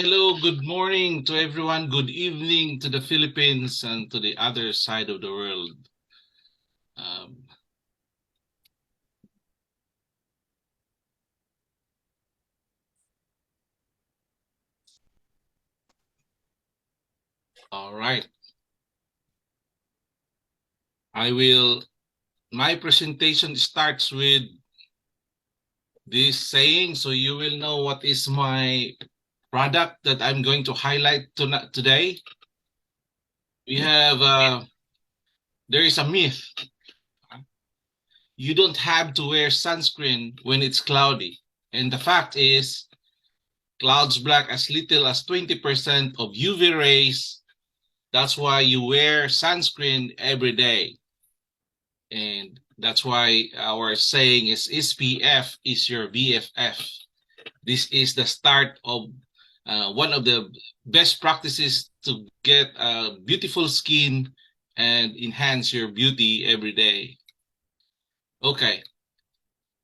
Hello, good morning to everyone. Good evening to the Philippines and to the other side of the world. Um, all right. My presentation starts with this saying, so you will know what is my product that I'm going to highlight today. We have, there is a myth. You don't have to wear sunscreen when it's cloudy. And the fact is, clouds block as little as 20% of UV rays. That's why you wear sunscreen every day. And that's why our saying is SPF is your BFF. This is the start of one of the best practices to get a beautiful skin and enhance your beauty every day. Okay,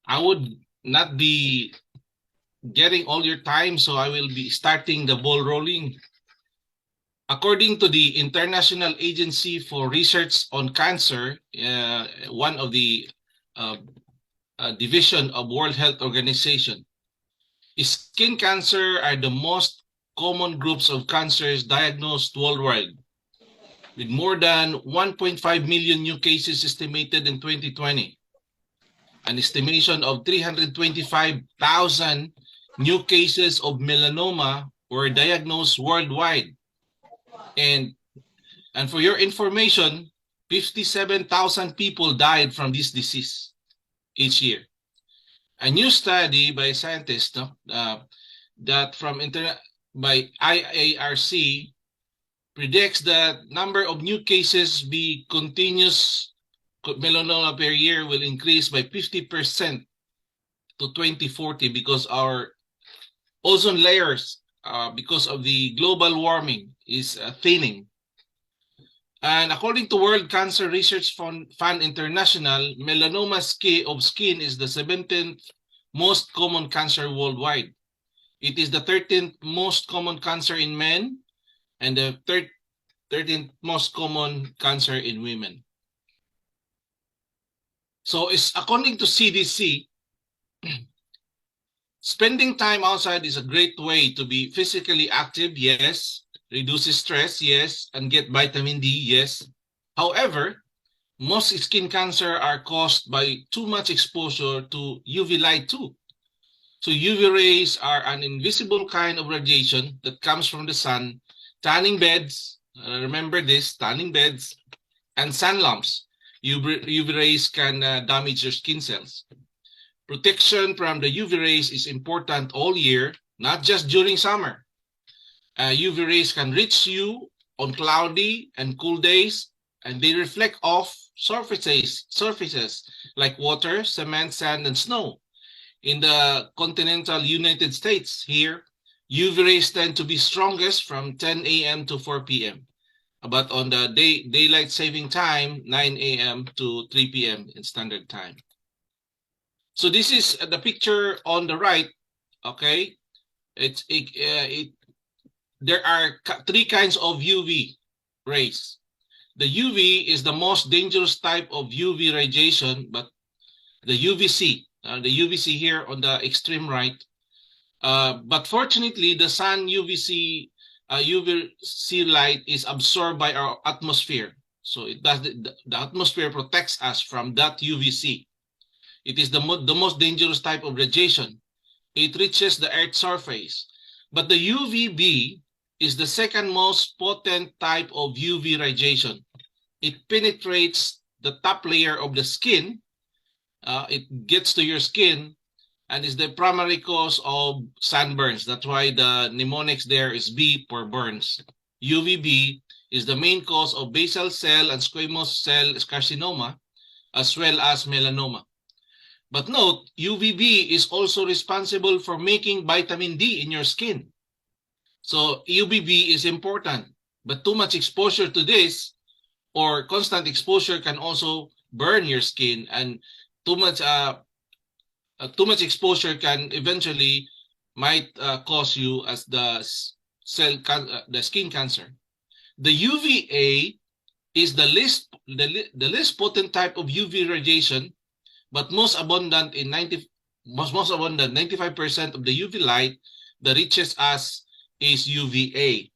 I would not be getting all your time, so I will be starting the ball rolling. According to the International Agency for Research on Cancer, one of the uh, division of World Health Organization, skin cancer are the most common groups of cancers diagnosed worldwide, with more than 1.5 million new cases estimated in 2020. An estimation of 325,000 new cases of melanoma were diagnosed worldwide. And for your information, 57,000 people died from this disease each year. A new study by scientists that by IARC predicts that number of new cases be continuous melanoma per year will increase by 50% to 2040 because our ozone layers, because of the global warming, is thinning. And according to World Cancer Research Fund International, melanoma of skin is the 17th most common cancer worldwide. It is the 13th most common cancer in men and the 13th most common cancer in women. So according to CDC, spending time outside is a great way to be physically active, yes, reduces stress, yes, and get vitamin D, yes. However, most skin cancer are caused by too much exposure to UV light too. So UV rays are an invisible kind of radiation that comes from the sun, tanning beds, remember this, tanning beds, and sun lamps. UV rays can damage your skin cells. Protection from the UV rays is important all year, not just during summer. UV rays can reach you on cloudy and cool days, and they reflect off surfaces like water, cement, sand, and snow. In the continental United States here, UV rays tend to be strongest from 10 a.m. to 4 p.m. But on the daylight saving time, 9 a.m. to 3 p.m. in standard time. So this is the picture on the right. Okay, there are three kinds of UV rays. The UV is the most dangerous type of UV radiation, but the UVC here on the extreme right. But fortunately, the sun UVC light is absorbed by our atmosphere. So the atmosphere protects us from that UVC. It is the most dangerous type of radiation. It reaches the Earth's surface. But the UVB is the second most potent type of UV radiation. It penetrates the top layer of the skin. It gets to your skin and is the primary cause of sunburns. That's why the mnemonics there is B for burns. UVB is the main cause of basal cell and squamous cell carcinoma, as well as melanoma. But note, UVB is also responsible for making vitamin D in your skin. So UVB is important, but too much exposure to this or constant exposure can also burn your skin. And too much exposure can eventually might cause you as the the skin cancer. The UVA is the least potent type of UV radiation, but most abundant 95% of the UV light that reaches us is UVA.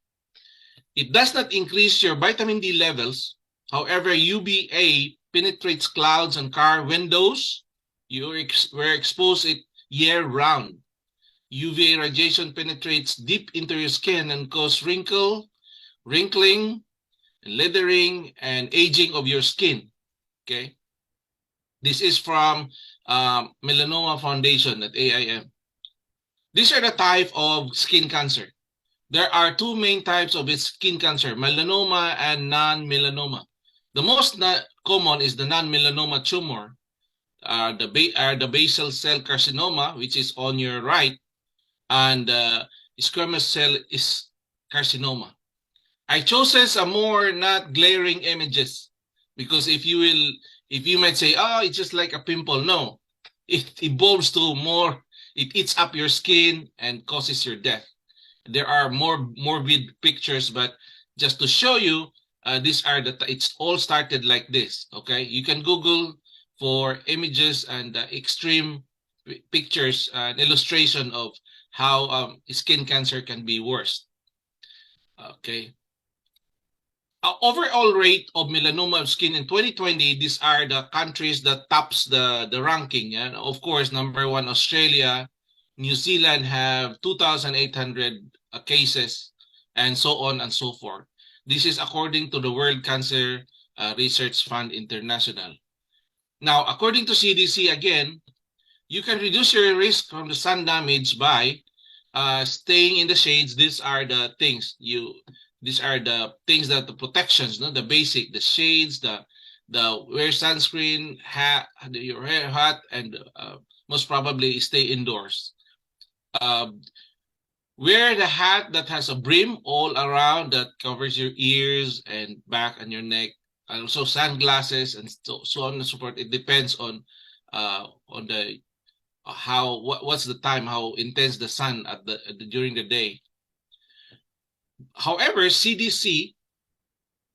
It does not increase your vitamin D levels. However, UVA penetrates clouds and car windows. We're exposed it year round. UVA radiation penetrates deep into your skin and causes wrinkling, leathering, and aging of your skin. Okay, this is from Melanoma Foundation at AIM. These are the type of skin cancer. There are two main types of skin cancer, melanoma and non-melanoma. The most common is the non-melanoma tumor, the basal cell carcinoma, which is on your right, and squamous cell is carcinoma. I chose a more not glaring images because if you might say, oh, it's just like a pimple. No, it evolves to more, it eats up your skin and causes your death. There are more morbid pictures, but just to show you, it's all started like this. Okay, you can Google for images and extreme pictures, an illustration of how skin cancer can be worse. Okay. Overall rate of melanoma of skin in 2020, these are the countries that tops the ranking. And of course, number one, Australia, New Zealand have 2,800 cases, and so on and so forth. This is according to the World Cancer Research Fund International. Now, according to CDC, again, you can reduce your risk from the sun damage by staying in the shades. These are the things that the protections, the basic, the shades, the wear sunscreen, your hair hat, and most probably stay indoors. Wear the hat that has a brim all around that covers your ears and back and your neck, and also sunglasses and so on and so forth. It depends on the what's the time, how intense the sun during the day. However, CDC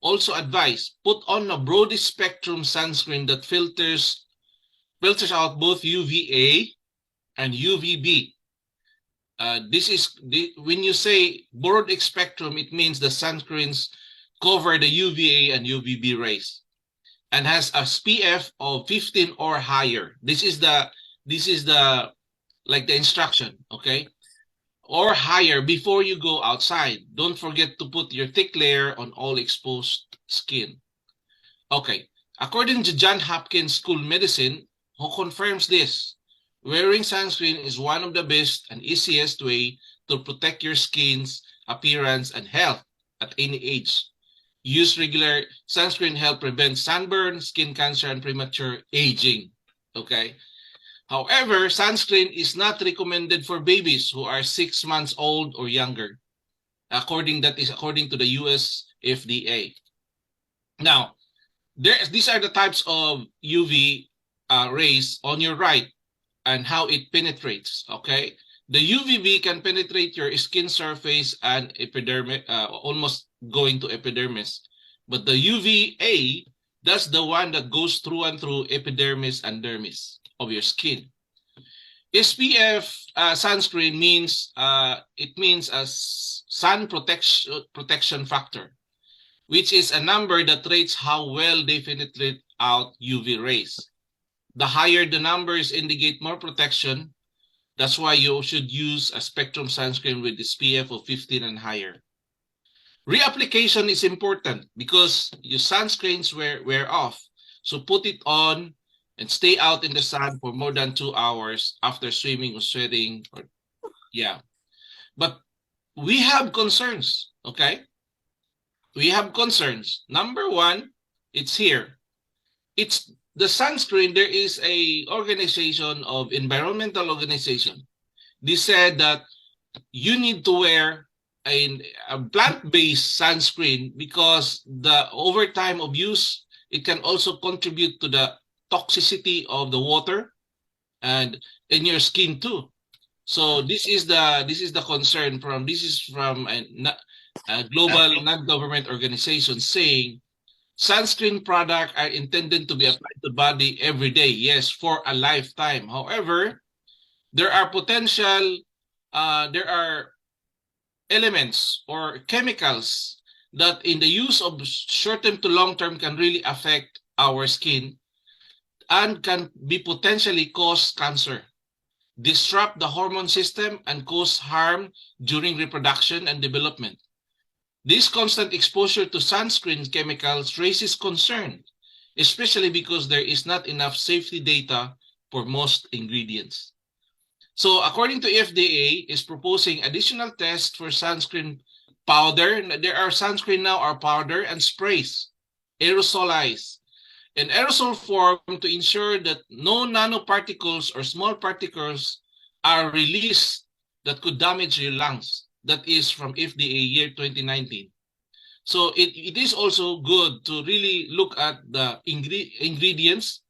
also advised put on a broad spectrum sunscreen that filters out both UVA and UVB. When you say broad spectrum, it means the sunscreens cover the UVA and UVB rays and has a SPF of 15 or higher. This is the like the instruction, okay? Or higher before you go outside. Don't forget to put your thick layer on all exposed skin. Okay, according to Johns Hopkins School of Medicine, who confirms this, wearing sunscreen is one of the best and easiest way to protect your skin's appearance and health at any age. Use regular sunscreen help prevent sunburn, skin cancer, and premature aging. Okay. However, sunscreen is not recommended for babies who are 6 months old or younger. According to the US FDA. Now, these are the types of UV rays on your right and how it penetrates. Okay, the UVB can penetrate your skin surface and epidermis, almost going to epidermis. But the UVA, that's the one that goes through and through epidermis and dermis of your skin. SPF sunscreen means a sun protection factor, which is a number that rates how well they penetrate out UV rays. The higher the numbers indicate more protection. That's why you should use a spectrum sunscreen with SPF of 15 and higher. Reapplication is important because your sunscreens wear off. So put it on and stay out in the sun for more than 2 hours after swimming or sweating. But we have concerns, okay? We have concerns. Number one, it's here. It's the sunscreen. There is a organization of environmental organization. They said that you need to wear a plant-based sunscreen because the over time of use, it can also contribute to the toxicity of the water and in your skin too. So this is the concern from a global non-government organization saying sunscreen products are intended to be applied to the body every day, yes, for a lifetime. However, there are there are elements or chemicals that in the use of short-term to long-term can really affect our skin and can be potentially cause cancer, disrupt the hormone system, and cause harm during reproduction and development. This constant exposure to sunscreen chemicals raises concern, especially because there is not enough safety data for most ingredients. So according to FDA, is proposing additional tests for sunscreen powder. There are sunscreen now are powder and sprays, aerosolized, in aerosol form to ensure that no nanoparticles or small particles are released that could damage your lungs. That is from FDA year 2019. So it is also good to really look at the ingredients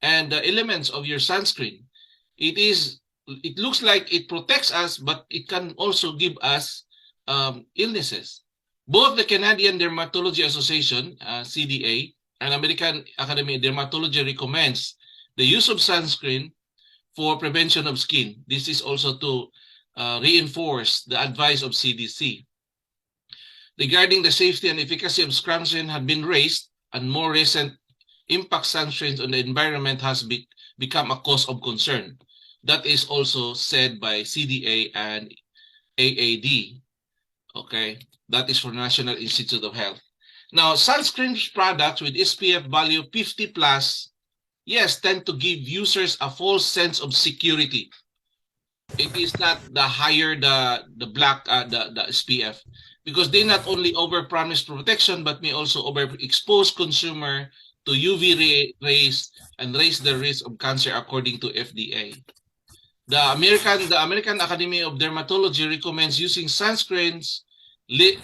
and the elements of your sunscreen. It looks like it protects us, but it can also give us illnesses. Both the Canadian Dermatology Association, CDA, and American Academy of Dermatology recommends the use of sunscreen for prevention of skin. This is also to reinforce the advice of CDC. Regarding the safety and efficacy of sunscreen have been raised, and more recent impact sunscreens on the environment has become a cause of concern. That is also said by CDA and AAD. Okay, that is for National Institute of Health. Now, sunscreen products with SPF value 50 plus, yes, tend to give users a false sense of security. It is not the higher the SPF, because they not only overpromise protection but may also overexpose consumer to UV rays and raise the risk of cancer according to FDA. The American Academy of Dermatology recommends using sunscreens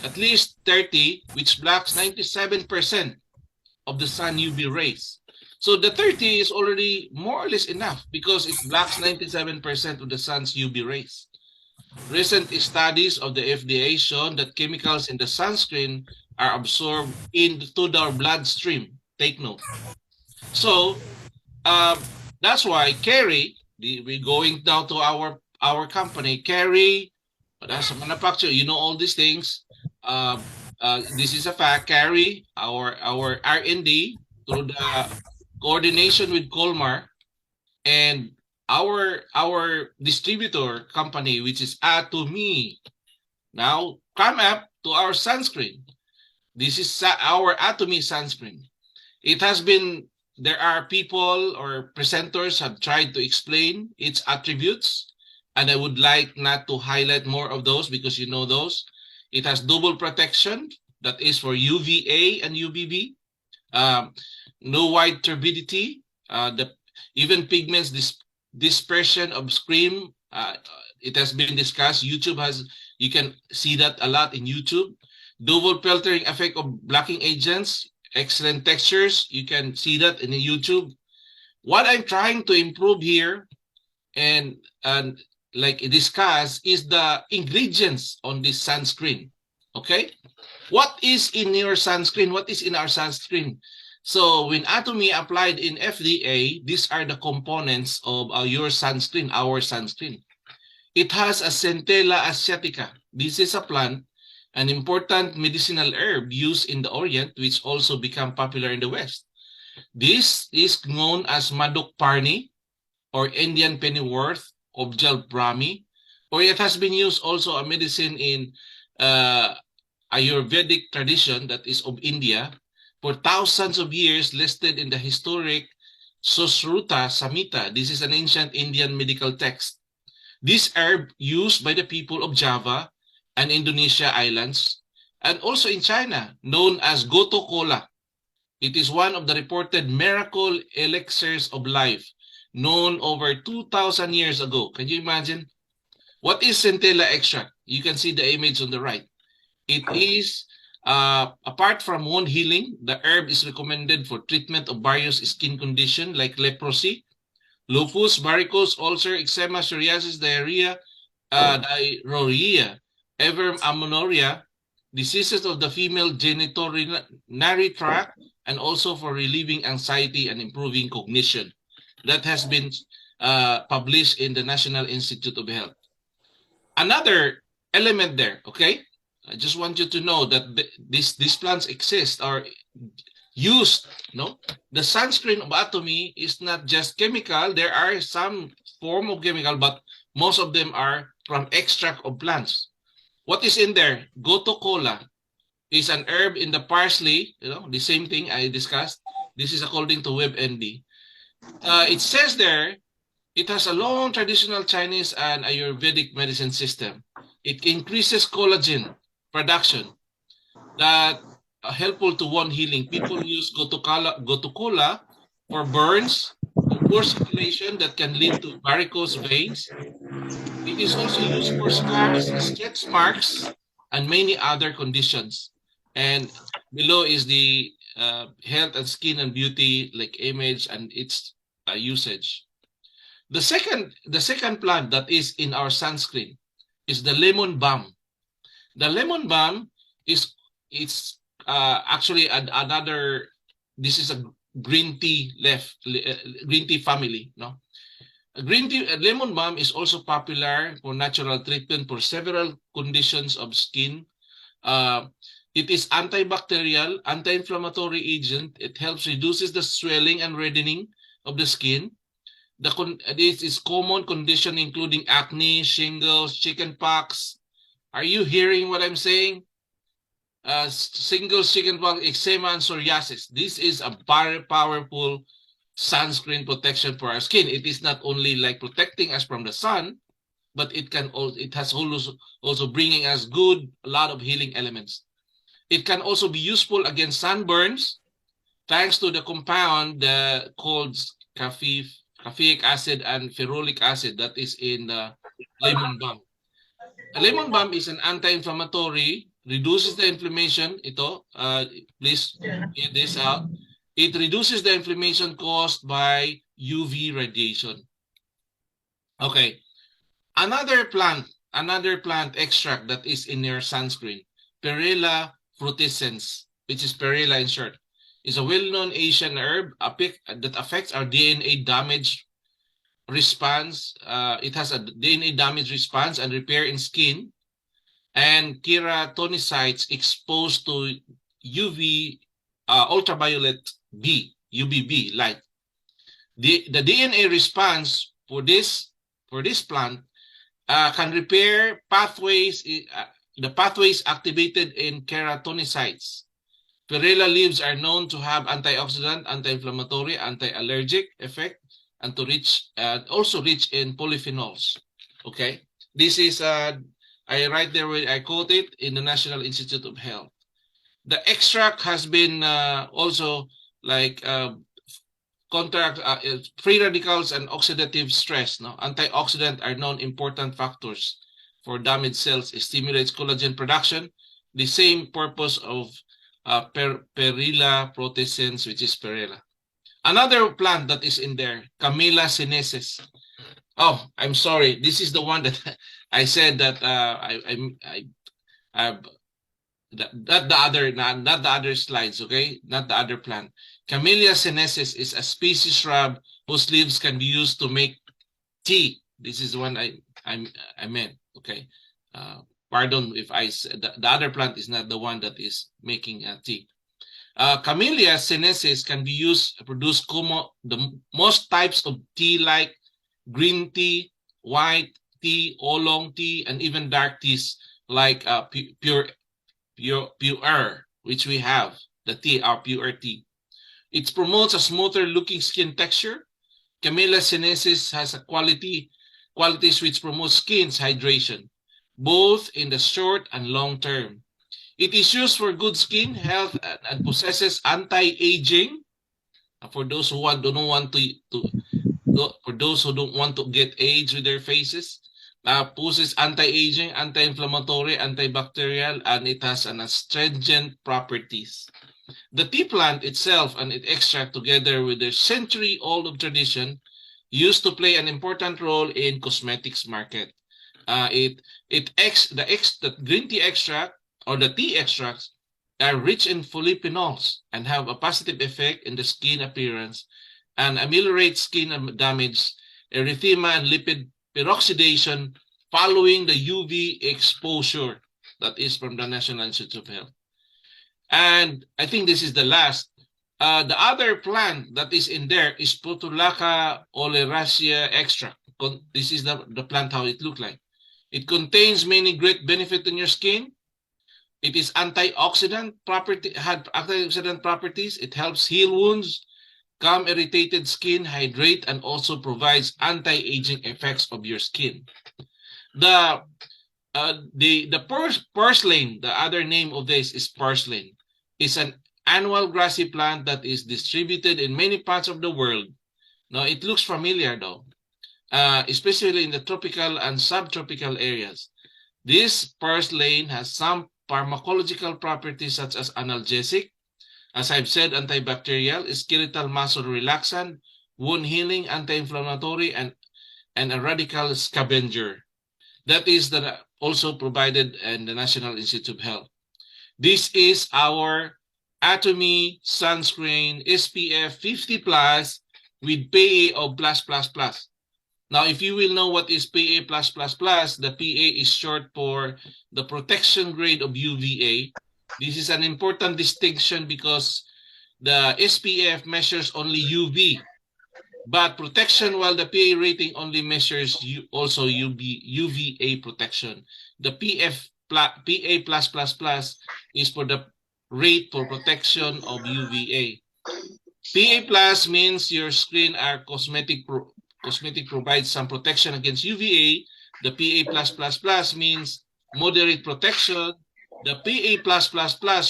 at least 30, which blocks 97% of the sun UV rays. So the 30 is already more or less enough because it blocks 97% of the sun's UV rays. Recent studies of the FDA shown that chemicals in the sunscreen are absorbed into our bloodstream. Take note. So that's why Kerry, we're going now to our company, Kerry, that's a manufacturer. You know all these things. This is a fact. Kerry, our R&D through the coordination with Colmar, and our distributor company, which is Atomy, now come up to our sunscreen. This is our Atomy sunscreen. It has been, there are people or presenters have tried to explain its attributes, and I would like not to highlight more of those because you know those. It has double protection, that is for UVA and UVB. No wide turbidity. Even pigments dispersion of screen. It has been discussed. You can see that a lot in YouTube. Double filtering effect of blocking agents. Excellent textures. You can see that in the YouTube. What I'm trying to improve here and like discuss is the ingredients on this sunscreen. Okay, what is in your sunscreen? What is in our sunscreen? So when Atomy applied in FDA, these are the components of your sunscreen, our sunscreen. It has a Centella asiatica. This is a plant, an important medicinal herb used in the Orient, which also become popular in the West. This is known as Madok Parni or Indian pennyworth, Objal Brahmi, or it has been used also a medicine in Ayurvedic tradition that is of India for thousands of years, listed in the historic Susruta Samhita. This is an ancient Indian medical text. This herb used by the people of Java and Indonesia islands and also in China, known as Goto Kola. It is one of the reported miracle elixirs of life known over 2,000 years ago. Can you imagine? What is Centella extract? You can see the image on the right. It is Apart from wound healing, the herb is recommended for treatment of various skin conditions like leprosy, lupus, varicose, ulcer, eczema, psoriasis, diarrhea, diarrhea, amenorrhea, diseases of the female genitourinary tract, and also for relieving anxiety and improving cognition. That has been published in the National Institute of Health. Another element there, okay? I just want you to know that these plants exist or used, no? The sunscreen of Atomy is not just chemical. There are some form of chemical, but most of them are from extract of plants. What is in there? Goto cola is an herb in the parsley, the same thing I discussed. This is according to WebMD. It says there, it has a long traditional Chinese and Ayurvedic medicine system. It increases collagen production that are helpful to wound healing. People use goto cola for burns, for poor circulation that can lead to varicose veins. It is also used for scars, stretch marks, and many other conditions. And below is the health and skin and beauty like image and its usage. The second plant that is in our sunscreen is the lemon balm. The lemon balm is actually another. This is a green tea green tea family. No, green tea lemon balm is also popular for natural treatment for several conditions of skin. It is antibacterial, anti-inflammatory agent. It helps reduces the swelling and reddening of the skin. This is common condition including acne, shingles, chickenpox. Are you hearing what I'm saying? Shingles, chickenpox, eczema, and psoriasis. This is a very powerful sunscreen protection for our skin. It is not only like protecting us from the sun, but it has also bringing us a lot of healing elements. It can also be useful against sunburns, thanks to the compound called caffeic acid and ferulic acid that is in the lemon balm. A lemon balm is an anti-inflammatory, reduces the inflammation. Please get this out. It reduces the inflammation caused by UV radiation. Okay, another plant extract that is in your sunscreen, Perilla frutescens, which is Perilla in short, is a well-known Asian herb that affects our DNA damage response. It has a DNA damage response and repair in skin, and keratinocytes exposed to UV ultraviolet UVB light. The DNA response for this plant can repair pathways. The pathways activated in keratinocytes. Perilla leaves are known to have antioxidant, anti-inflammatory, anti-allergic effect, and also rich in polyphenols. Okay, this is I write there where I quote it in the National Institute of Health. The extract has been also like free radicals and oxidative stress. No, antioxidant are known important factors for damaged cells. It stimulates collagen production. The same purpose of Perilla frutescens, which is Perilla. Another plant that is in there, Camellia sinensis. Oh, I'm sorry. This is the one that I said that not the other slides, okay? Not the other plant. Camellia sinensis is a species shrub whose leaves can be used to make tea. This is the one I meant, okay? Pardon if I said the other plant is not the one that is making tea. Camellia sinensis can be used to produce the most types of tea like green tea, white tea, oolong tea, and even dark teas like pure, which we have, the tea, our pure tea. It promotes a smoother looking skin texture. Camellia sinensis has qualities which promote skin's hydration, both in the short and long term. It is used for good skin health and possesses anti-aging. For those who don't want to get age with their faces, Possesses anti-aging, anti-inflammatory, antibacterial, and it has an astringent properties. The tea plant itself and its extract, together with their century-old tradition, used to play an important role in cosmetics market. The green tea extract or the tea extracts are rich in polyphenols and have a positive effect in the skin appearance and ameliorate skin damage, erythema, and lipid peroxidation following the UV exposure. That is from the National Institute of Health. And I think this is the last. The other plant that is in there is Portulaca oleracea extract. This is the plant, how it looks like. It contains many great benefits in your skin. It is antioxidant properties. It helps heal wounds, calm irritated skin, hydrate, and also provides anti-aging effects of your skin. The purslane, the other name of this is purslane, is an annual grassy plant that is distributed in many parts of the world. Now, it looks familiar though, especially in the tropical and subtropical areas. This purslane has some pharmacological properties such as analgesic, as I've said, antibacterial, skeletal muscle relaxant, wound healing, anti-inflammatory, and a radical scavenger. That is also provided in the National Institute of Health. This is our Atomy sunscreen SPF 50 plus with PA of plus. Now, if you will know what is PA plus, the PA is short for the protection grade of UVA. This is an important distinction because the SPF measures only UV, but protection, while the PA rating only measures also UVA protection. The PA+++ is for the rate for protection of UVA. PA plus means your screen are cosmetic provides some protection against UVA. The PA+++ means moderate protection. The PA++,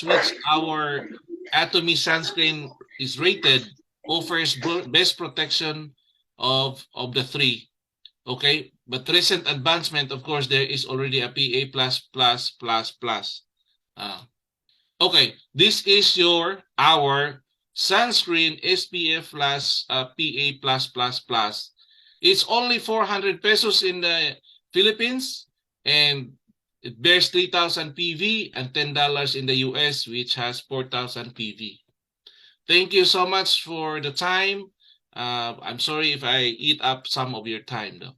which our Atomy sunscreen is rated, offers best protection of the three. Okay, but recent advancement, of course, there is already a PA++++. Okay, this is our sunscreen SPF plus PA+++. It's only 400 pesos in the Philippines, and it bears 3,000 PV and $10 in the US, which has 4,000 PV. Thank you so much for the time. I'm sorry if I eat up some of your time, though.